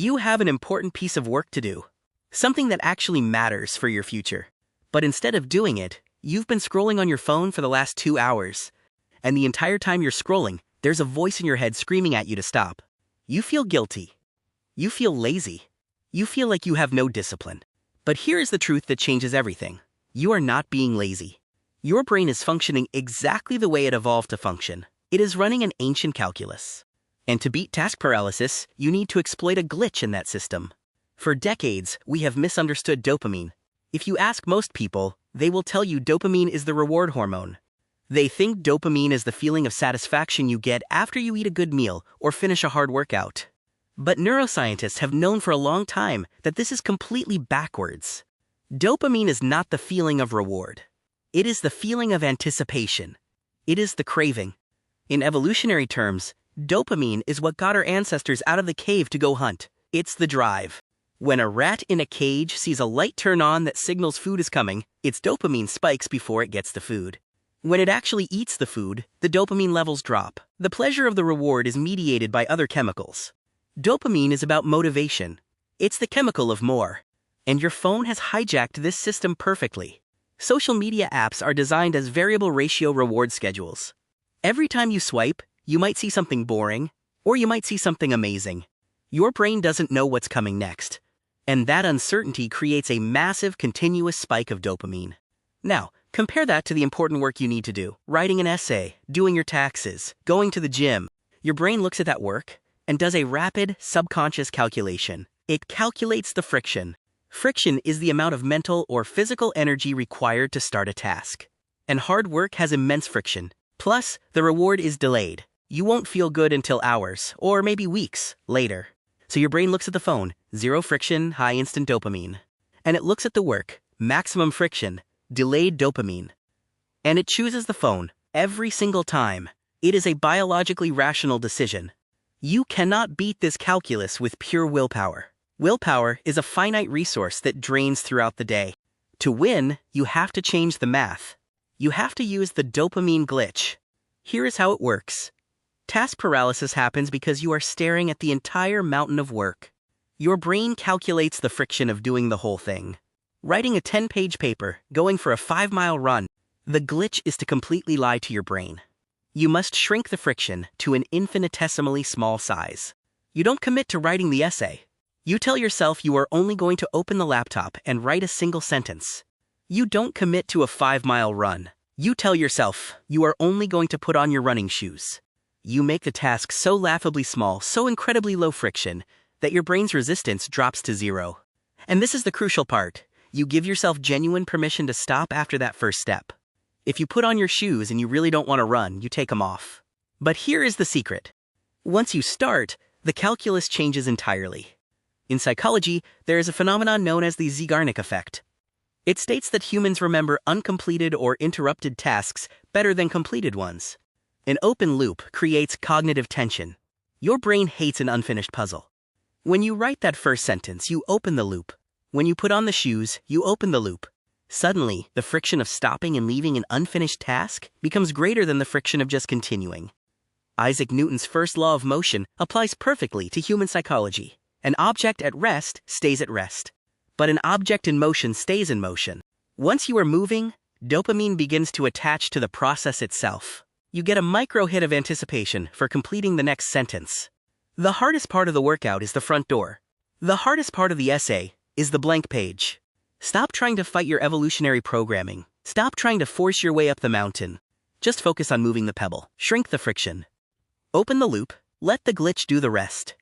You have an important piece of work to do, something that actually matters for your future. But instead of doing it, you've been scrolling on your phone for the last 2 hours. And the entire time you're scrolling, there's a voice in your head screaming at you to stop. You feel guilty. You feel lazy. You feel like you have no discipline. But here is the truth that changes everything. You are not being lazy. Your brain is functioning exactly the way it evolved to function. It is running an ancient calculus. And to beat task paralysis, you need to exploit a glitch in that system. For decades, we have misunderstood dopamine. If you ask most people, they will tell you dopamine is the reward hormone. They think dopamine is the feeling of satisfaction you get after you eat a good meal or finish a hard workout. But neuroscientists have known for a long time that this is completely backwards. Dopamine is not the feeling of reward. It is the feeling of anticipation. It is the craving. In evolutionary terms, dopamine is what got our ancestors out of the cave to go hunt. It's the drive. When a rat in a cage sees a light turn on that signals food is coming, its dopamine spikes before it gets the food. When it actually eats the food, the dopamine levels drop. The pleasure of the reward is mediated by other chemicals. Dopamine is about motivation. It's the chemical of more. And your phone has hijacked this system perfectly. Social media apps are designed as variable ratio reward schedules. Every time you swipe, you might see something boring, or you might see something amazing. Your brain doesn't know what's coming next. And that uncertainty creates a massive continuous spike of dopamine. Now, compare that to the important work you need to do. Writing an essay, doing your taxes, going to the gym. Your brain looks at that work and does a rapid, subconscious calculation. It calculates the friction. Friction is the amount of mental or physical energy required to start a task. And hard work has immense friction. Plus, the reward is delayed. You won't feel good until hours, or maybe weeks, later. So your brain looks at the phone, zero friction, high instant dopamine. And it looks at the work, maximum friction, delayed dopamine. And it chooses the phone, every single time. It is a biologically rational decision. You cannot beat this calculus with pure willpower. Willpower is a finite resource that drains throughout the day. To win, you have to change the math. You have to use the dopamine glitch. Here is how it works. Task paralysis happens because you are staring at the entire mountain of work. Your brain calculates the friction of doing the whole thing. Writing a 10-page paper, going for a 5-mile run. The glitch is to completely lie to your brain. You must shrink the friction to an infinitesimally small size. You don't commit to writing the essay. You tell yourself you are only going to open the laptop and write a single sentence. You don't commit to a 5-mile run. You tell yourself you are only going to put on your running shoes. You make the task so laughably small, so incredibly low friction, that your brain's resistance drops to zero. And this is the crucial part. You give yourself genuine permission to stop after that first step. If you put on your shoes and you really don't want to run, you take them off. But here is the secret. Once you start, the calculus changes entirely. In psychology, there is a phenomenon known as the Zeigarnik effect. It states that humans remember uncompleted or interrupted tasks better than completed ones. An open loop creates cognitive tension. Your brain hates an unfinished puzzle. When you write that first sentence, you open the loop. When you put on the shoes, you open the loop. Suddenly, the friction of stopping and leaving an unfinished task becomes greater than the friction of just continuing. Isaac Newton's first law of motion applies perfectly to human psychology. An object at rest stays at rest. But an object in motion stays in motion. Once you are moving, dopamine begins to attach to the process itself. You get a micro hit of anticipation for completing the next sentence. The hardest part of the workout is the front door. The hardest part of the essay is the blank page. Stop trying to fight your evolutionary programming. Stop trying to force your way up the mountain. Just focus on moving the pebble. Shrink the friction. Open the loop. Let the glitch do the rest.